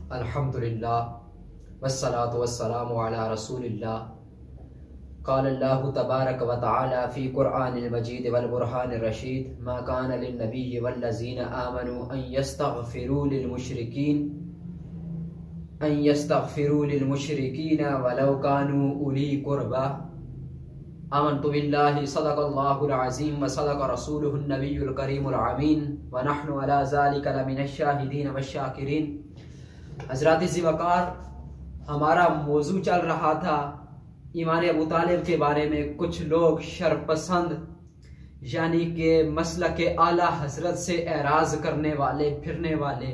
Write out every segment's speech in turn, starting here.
अल्हम्दुलिल्लाह वस्सलातु वस्सलामु अला रसूलिल्लाह। क़ालल्लाहु तबारक व तआला फ़ी क़ुरआनिल मजीद वल बुरहानिर रशीद मा कान लिन्नबिय्यि वल्लज़ीना आमनू अन यस्तग़फ़िरू लिल वलौ कानू उली क़ुरबा। आमन्तु बिल्लाहि सदक़ल्लाहुल अज़ीम व सदक़ रसूलुहुन नबियुल करीमुल अमीन व नहनु अला ज़ालिका लमिनश शाहिदीन वश्शाकिरीन। हज़रात ज़िवकार, हमारा मौजू चल रहा था ईमान अबू तालिब के बारे में। कुछ लोग शरपसंद यानी कि मसलक आला हजरत से एराज करने वाले फिरने वाले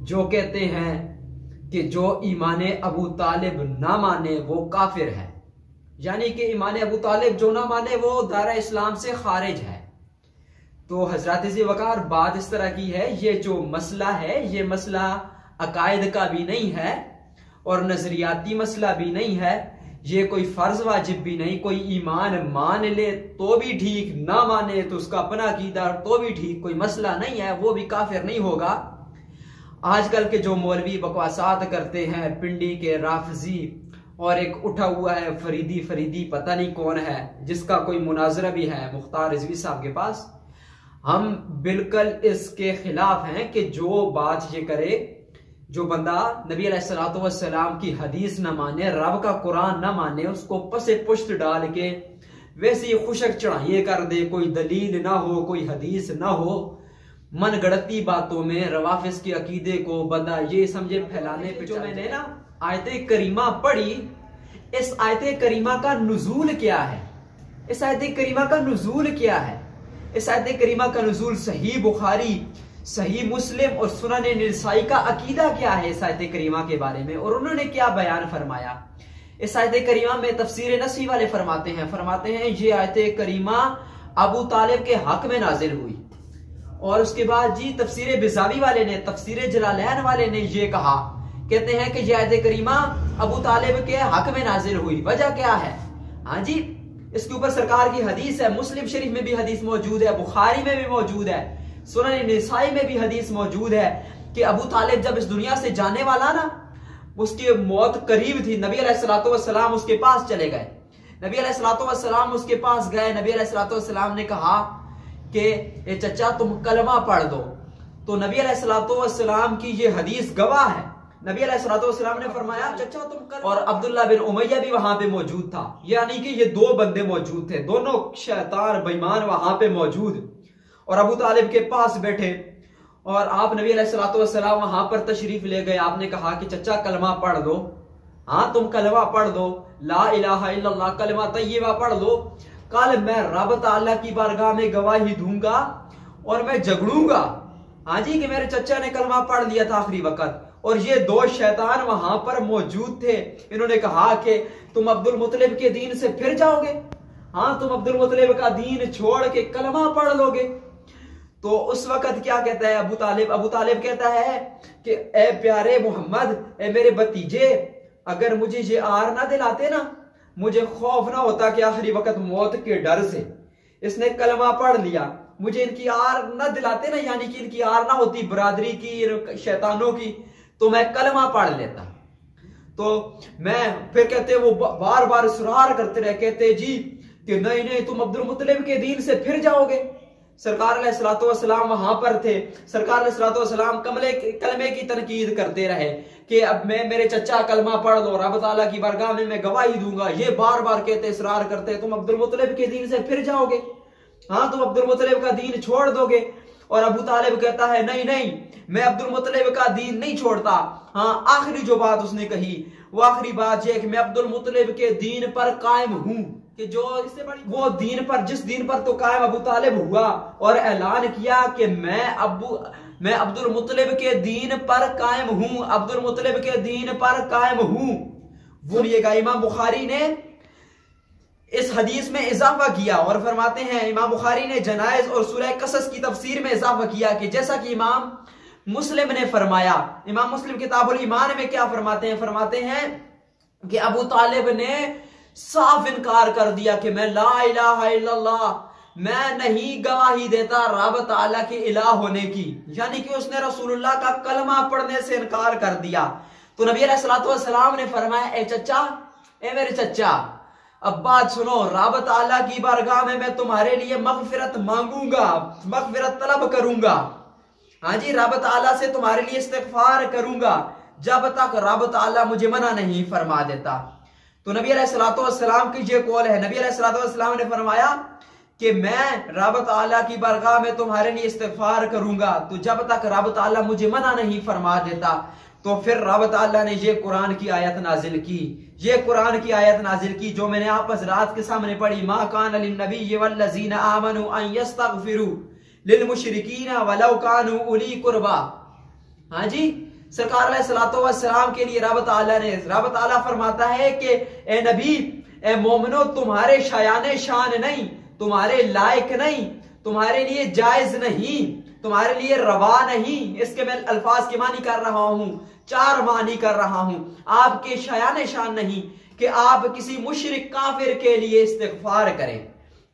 जो कहते हैं कि जो ईमान अबू तालिब ना माने वो काफिर है, यानी कि ईमान अबू तालिब जो ना माने वो दायरा इस्लाम से खारिज है। तो हजरत ज़िवकार, बात इस तरह की है, ये जो मसला है ये मसला अकायद का भी नहीं है और नजरियाती मसला भी नहीं है। ये कोई फर्ज वाजिब भी नहीं। कोई ईमान मान ले तो भी ठीक, ना माने तो उसका अपना अकीदा तो भी ठीक, कोई मसला नहीं है, वो भी काफिर नहीं होगा। आजकल के जो मौलवी बकवासात करते हैं, पिंडी के राफजी और एक उठा हुआ है फरीदी पता नहीं कौन है, जिसका कोई मुनाजरा भी है मुख्तार रिजवी साहब के पास, हम बिल्कुल इसके खिलाफ हैं कि जो बात ये करे, जो बंदा नबी अलैहिस्सलाम की हदीस न माने, रब का कुरान न माने, उसको पसे पुश्त डाल के वैसे ही खुशक चढ़ाइए कर दे, कोई दलील ना हो, कोई हदीस ना हो, मन गढ़ती बातों में रवाफिस के अकीदे को बंदा ये समझे फैलाने पे। जो मैंने ना आयते करीमा पढ़ी, इस आयते करीमा का नुज़ूल क्या है? इस आयते करीमा का नुज़ूल क्या है? इस आयते करीमा का नुज़ूल सही बुखारी, सही मुस्लिम और सुनन निसाई का अकीदा क्या है इस आयत करीमा के बारे में, और उन्होंने क्या बयान फरमाया। इस आयत करीमा में तफसीर नसी वाले फरमाते हैं ये आयत करीमा अबू तालिब के हक में नाजिल हुई। और उसके बाद जी तफसीर बिज़ावी वाले ने, तफसीर जलालैन वाले ने ये कहा, कहते हैं कि ये आयत करीमा अबू तालिब के हक में नाजिल हुई। वजह क्या है? हाँ जी, इसके ऊपर सरकार की हदीस है, मुस्लिम शरीफ में भी हदीस मौजूद है, बुखारी में भी मौजूद है, सुनन निसाई में भी हदीस मौजूद है कि अबू तालिब जब इस दुनिया से जाने वाला ना, उसकी मौत करीब थी, नबी अलैहिस्सलाम उसके पास चले गए। नबी अलैहिस्सलाम उसके पास गए। नबी अलैहिस्सलाम ने कहा कि ए चचा तुम कलमा पढ़ दो। तो नबी अलैहिस्सलाम की ये हदीस गवाह है। नबी अलैहिस्सलाम ने फरमाया चचा तुम कर। और अब्दुल्ला बिन उमैया भी वहां पे मौजूद था, यानी कि ये दो बंदे मौजूद थे, दोनों शैतान बेईमान वहां पे मौजूद, और अबू तालिब के पास बैठे। और आप नबी अलैहिस्सलाम वहां पर तशरीफ ले गए। आपने कहा कि चचा कलमा पढ़ दो। हाँ, तुम कलमा पढ़ दो, ला इलाहा इल्लल्लाह, कलमा तय्यबा पढ़ लो। कल मैं रब ताला की बारगाह में गवाही दूंगा और मैं झगड़ूंगा, हाँ जी, कि मेरे चचा ने कलमा पढ़ लिया था आखिरी वक्त। और ये दो शैतान वहां पर मौजूद थे। इन्होंने कहा कि तुम अब्दुल मुत्तलिब के दीन से फिर जाओगे, हाँ, तुम अब्दुल मुत्तलिब का दीन छोड़ के कलमा पढ़ लोगे। तो उस वक्त क्या कहता है अबू तालिब? अबू तालिब कहता है कि ए प्यारे मोहम्मद, ए मेरे भतीजे, अगर मुझे ये आर ना दिलाते ना, मुझे खौफ ना होता कि आखिरी वक्त मौत के डर से इसने कलमा पढ़ लिया, मुझे इनकी आर ना दिलाते ना, यानी कि इनकी आर ना होती बरादरी की, शैतानों की, तो मैं कलमा पढ़ लेता। तो मैं फिर कहते वो बार बार इसरार करते रहे, कहते जी कि नहीं नहीं, तुम अब्दुल मुत्तलिब के दीन से फिर जाओगे। सरकार अलैहिस्सलाम वहां पर थे। सरकार अलैहिस्सलाम कलमे की तनकीद करते रहे कि अब मैं, मेरे चचा कलमा पढ़ लो, रब ताला की बारगाह में मैं गवाही दूंगा। ये बार बार कहते, इसरार करते, तुम अब्दुल मुत्तलिब के दीन से फिर जाओगे, हाँ, तुम अब्दुल मुत्तलिब का दीन छोड़ दोगे। और अबू तालिब कहता है नहीं नहीं, मैं अब्दुल मुत्तलिब का दीन नहीं छोड़ता। हाँ, आखिरी जो बात उसने कही वो आखिरी बात यह कि मैं अब्दुल मुत्तलिब के दीन पर कायम हूं, कि जो इससे बड़ी वो दीन पर, जिस दीन पर तो कायम अबू तालिब हुआ और ऐलान किया कि मैं अब्दुल मुत्तलिब के दीन पर कायम हूं, अब्दुल मुत्तलिब के दीन पर कायम हूं। वो इमाम बुखारी ने इस हदीस में इजाफा किया और फरमाते हैं, इमाम बुखारी ने जनाइज और सूरह कसस की तफसीर में इजाफा किया कि जैसा कि इमाम मुस्लिम ने फरमाया। इमाम मुस्लिम किताबुल ईमान में क्या फरमाते हैं कि अबू तालिब ने साफ इनकार कर दिया कि मैं ला इलाहा इल्लल्लाह मैं नहीं गवाही देता रब ताला के इलाह होने की, यानी कि उसने रसूलुल्लाह का कलमा पढ़ने से इनकार कर दिया। तो नबी अलैहिस्सलाम ने फरमाया, ए चचा, ए मेरे चचा, अब बात सुनो, रब ताला की बारगाह में मैं तुम्हारे लिए मगफिरत मांगूंगा, मगफिरत तलब करूंगा। हाँ जी, रब ताला से तुम्हारे लिए इस्तिगफार करूंगा जब तक रब ताला मुझे मना नहीं फरमा देता। तो नबी अलैहिस्सलाम की ये कौल है। नबी अलैहिस्सलाम ने फरमाया कि मैं रब ताला की बारगाह में तुम्हारे लिए इस्तिगफार करूंगा तो जब तक रब ताला मुझे मना नहीं फरमा देता। तो फिर रब ताला ने ये कुरान की आयत नाजिल की, ये कुरान की आयत नाजिल की जो मैंने आप हज़रात के सामने पढ़ी, मा कान लिन्नबी वल्लज़ीना आमनू अन यस्तगफिरू लिलमुशरिकीन वलौ कानू उली कुर्बा। हाँ जी, सरकार अलैहिस्सलातु वस्सलाम के लिए रब ताला फरमाता है कि ए नबी, ए मोमिनो, तुम्हारे शायाने शान नहीं, तुम्हारे लायक नहीं, तुम्हारे लिए जायज नहीं, तुम्हारे लिए रवा नहीं। इसके मैं अल्फाज के मानी कर रहा हूं, 4 मानी कर रहा हूं। आपके शायाने शान नहीं कि आप किसी मुशरिक काफिर के लिए इस्तिगफार करें,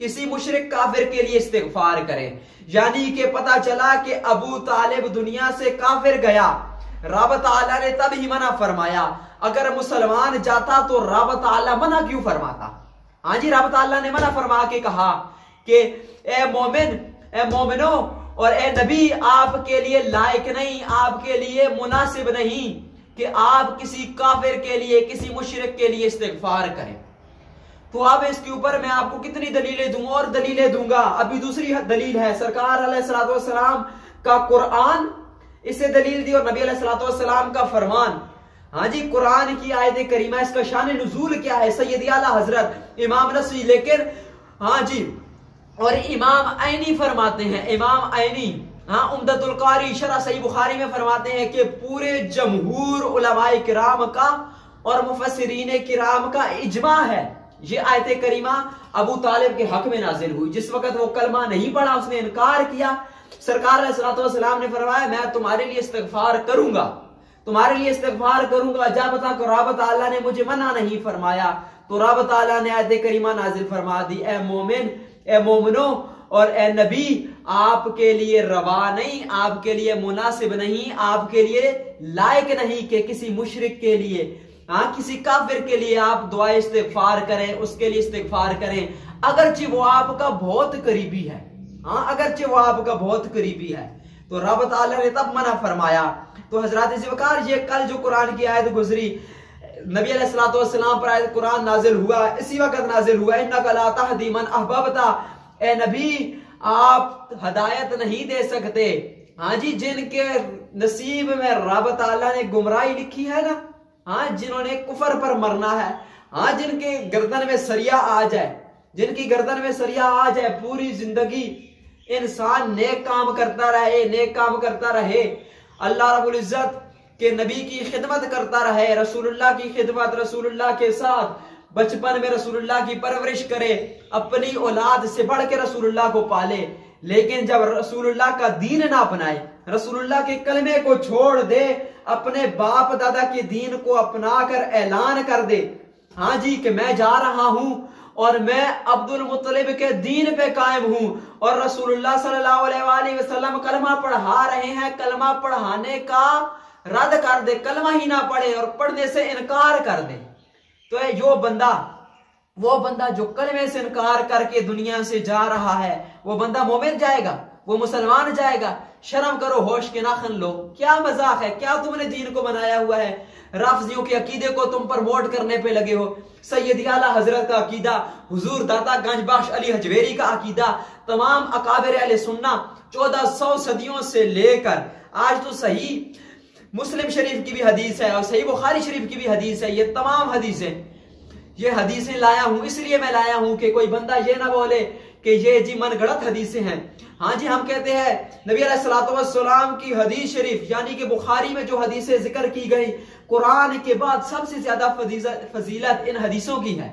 किसी मुशरिक काफिर के लिए इस्तिगफार करें। यानी कि पता चला कि अबू तालिब दुनिया से काफिर गया, रब ताला ने तब ही मना फरमाया। अगर मुसलमान जाता तो रब ताला मना क्यों फरमाता? हाँ जी, रब ताला ने मना फरमा के कहा कि ए मोमिन, ए मोमिनो और ए नबी, आपके लिए लायक नहीं, आपके लिए मुनासिब नहीं कि आप किसी काफिर के लिए, किसी मुशरिक के लिए इस्तिगफार करें। तो अब इसके ऊपर मैं आपको कितनी दलीलें दूंगा और दलीलें दूंगा। अभी दूसरी दलील है सरकार अलैहिस्सलाम का कुरान, इससे दलील दी, और नबी अलैहिस्सलाम का फरमान। हाँ जी, कुरान की आयत करीमा, इसका शान नुज़ूल क्या है? सैयदी आला हजरत इमाम नसवी, लेकिन हाँ जी, और इमाम आइनी फरमाते हैं, इमाम आइनी, हाँ, उम्दतुल कारी शरह सही बुखारी में फरमाते हैं कि पूरे जमहूर उलमाए किराम का और मुफस्सिरीन किराम का इजमा है ये आयत करीमा अबू तालिब के हक में नाजिल हुई। जिस वक्त वो कलमा नहीं पढ़ा, उसने इनकार किया, सरकार अलैहिस्सलाम ने फरमाया, मैं तुम्हारे लिए इस्तिगफार करूंगा, तुम्हारे लिए इस्तिगफार करूंगा जब तक रब ताला ने मुझे मना नहीं फरमाया। तो रब ताला ने आयत करीमा नाजिल फरमा दी, ए मोमिन, ए मोमिनो और ए नबी, आपके लिए रवा नहीं, आपके लिए मुनासिब नहीं, आपके लिए लायक नहीं कि किसी मुशरिक के लिए, हाँ, किसी काफिर के लिए आप दुआ इस्तिगफार करें, उसके लिए इस्तिगफार करें, अगरचे वो आपका बहुत करीबी है। हाँ, अगरचे वो आपका बहुत करीबी है। तो रब ताला ने तब मना फरमाया। तो हजरात ज़िवकार, ये कल जो कुरान की आयत गुजरी, नबी अलैहिस्सलाम पर आयत कुरान नाजिल हुआ, इसी वक्त नाजिल हुआ, इन्नका ला तहदी मन अहबब्ता, ए नबी, आप हदायत नहीं दे सकते, हाँ जी, जिनके नसीब में रब ताला ने गुमराही लिखी है ना, हाँ, जिन्होंने कुफर पर मरना है, हाँ, जिनके गर्दन में सरिया आ जाए, जिनकी गर्दन में सरिया आ जाए, पूरी जिंदगी इंसान नेक काम करता रहे, नेक काम करता रहे, अल्लाह रब्बुल इज्जत के नबी की खिदमत करता रहे, रसूलुल्लाह की खिदमत, रसूलुल्लाह के साथ बचपन में रसूलुल्लाह की परवरिश करे, अपनी औलाद से बढ़ के रसूलुल्लाह को पाले, लेकिन जब रसूलुल्लाह का दीन ना अपनाए, रसूलुल्लाह के कलमे को छोड़ दे, अपने बाप दादा के दीन को अपना कर ऐलान कर दे, हाँ जी, कि मैं जा रहा हूं और मैं अब्दुल मुत्तलिब के दीन पे कायम हूं, और रसूलुल्लाह सल्लल्लाहु अलैहि वसल्लम कलमा पढ़ा रहे हैं, कलमा पढ़ाने का रद्द कर दे, कलमा ही ना पढ़े और पढ़ने से इनकार कर दे, तो वो बंदा जो कलमे से इनकार करके दुनिया से जा रहा है, वो बंदा मोमिन जाएगा, वो मुसलमान जाएगा? शर्म करो, होश के नाखन लो, क्या मजाक है? क्या तुमने दीन को बनाया हुआ है? राफजियों के अकीदे को तुम प्रमोट करने पे लगे हो। सैयदी आला हजरत का अकीदा, हुजूर दाता गंज बख्श अली हजवेरी का अकीदा, तमाम अकाबिर अहले सुन्ना 1400 सदियों से लेकर आज तो सही मुस्लिम शरीफ की भी हदीस है और सही बुखारी शरीफ की भी हदीस है, ये तमाम ये हदीसें लाया हूं, इसलिए मैं लाया हूं कि कोई बंदा ये ना बोले कि ये जी मनगढ़ंत हदीसें हैं। हाँ जी, हम कहते हैं नबी अलैहिस्सलाम की हदीस शरीफ, यानी कि बुखारी में जो हदीसें जिक्र की गई, कुरान के बाद सबसे ज्यादा फजीलत इन हदीसों की है।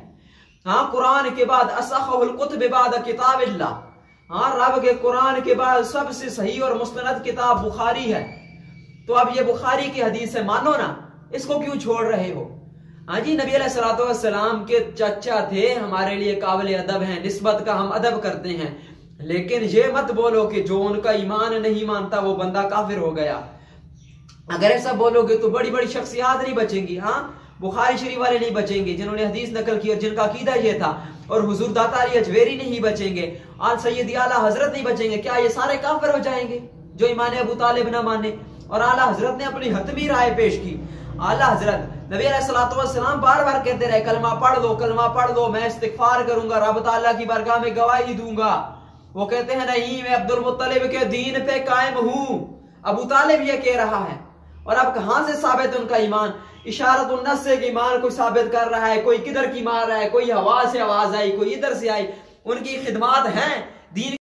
हाँ, कुरान के बाद असहहुल कुतुब बाद किताबिल्लाह, हाँ, रब के कुरान के बाद सबसे सही और मुस्तनद किताब बुखारी है। तो अब ये बुखारी की हदीस है, मानो ना, इसको क्यों छोड़ रहे हो? हाँ जी, नबी अलैहिस्सलाम के चचा थे, हमारे लिए काबिल अदब हैं, निस्बत का हम अदब करते हैं। लेकिन ये मत बोलो कि जो उनका ईमान नहीं मानता वो बंदा काफिर हो गया। अगर ऐसा बोलोगे तो बड़ी बड़ी शख्सियात नहीं बचेंगी। हाँ, बुखारी शरीफ वाले नहीं बचेंगे जिन्होंने हदीस नकल की और जिनका अकीदा ये था, और हुजूर दाता अली अजवेरी नहीं बचेंगे, आज सैयद आला हजरत नहीं बचेंगे। क्या ये सारे काफिर हो जाएंगे जो ईमान अबू तालिब ना माने? और आला हजरत ने अपनी हतमी राय पेश की। आला हजरत नबी अलैहिस्सलाम बार बार कहते रहे कलमा पढ़ लो, कलमा पढ़ लो, मैं इस्तिगफार करूंगा, रब ताला की बारगाह में गवाही दूंगा। वो कहते हैं नहीं, मैं अब्दुल मुत्तलिब के दीन पे कायम हूं। अबू तालिब ये कह रहा है। और अब कहां से साबित उनका ईमान? इशारत उन्नस से ईमान कोई साबित कर रहा है, कोई किधर की मार रहा है, कोई हवा से आवाज आई, कोई इधर से आई। उनकी खिदमात हैं